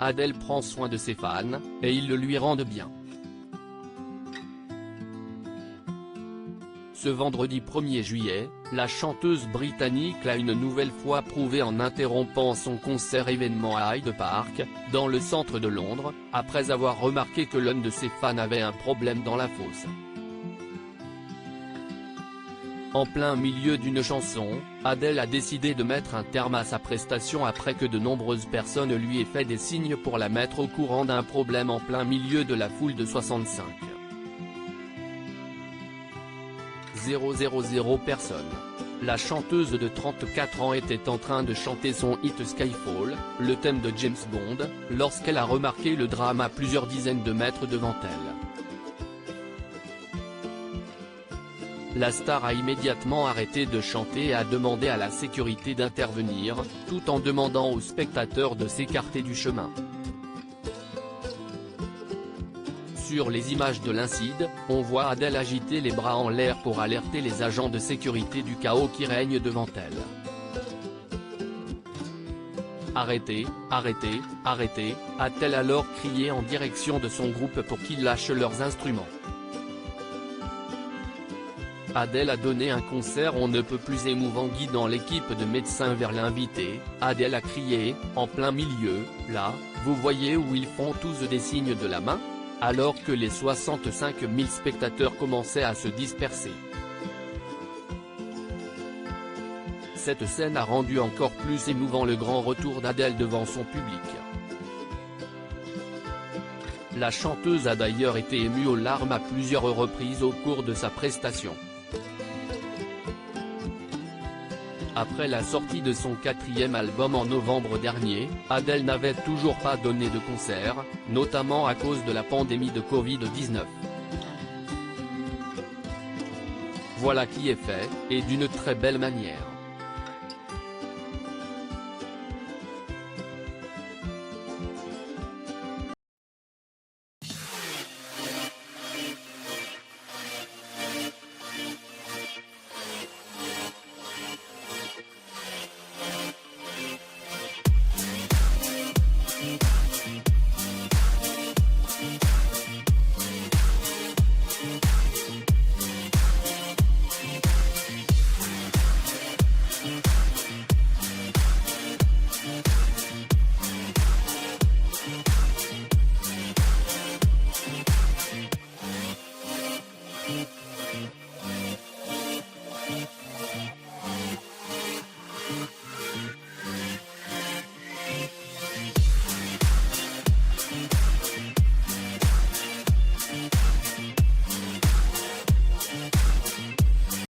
Adèle prend soin de ses fans, et ils le lui rendent bien. Ce vendredi 1er juillet, la chanteuse britannique l'a une nouvelle fois prouvé en interrompant son concert événement à Hyde Park, dans le centre de Londres, après avoir remarqué que l'un de ses fans avait un problème dans la fosse. En plein milieu d'une chanson, Adèle a décidé de mettre un terme à sa prestation après que de nombreuses personnes lui aient fait des signes pour la mettre au courant d'un problème en plein milieu de la foule de 65 000 personnes. La chanteuse de 34 ans était en train de chanter son hit Skyfall, le thème de James Bond, lorsqu'elle a remarqué le drame à plusieurs dizaines de mètres devant elle. La star a immédiatement arrêté de chanter et a demandé à la sécurité d'intervenir, tout en demandant aux spectateurs de s'écarter du chemin. Sur les images de l'incident, on voit Adèle agiter les bras en l'air pour alerter les agents de sécurité du chaos qui règne devant elle. « Arrêtez, arrêtez, arrêtez », a-t-elle alors crié en direction de son groupe pour qu'ils lâchent leurs instruments. Adèle a donné un concert on ne peut plus émouvant guidant l'équipe de médecins vers l'invité. Adèle a crié, en plein milieu, « Là, vous voyez où ils font tous des signes de la main ?» alors que les 65 000 spectateurs commençaient à se disperser. Cette scène a rendu encore plus émouvant le grand retour d'Adèle devant son public. La chanteuse a d'ailleurs été émue aux larmes à plusieurs reprises au cours de sa prestation. Après la sortie de son 4e album en novembre dernier, Adèle n'avait toujours pas donné de concert, notamment à cause de la pandémie de Covid-19. Voilà qui est fait, et d'une très belle manière.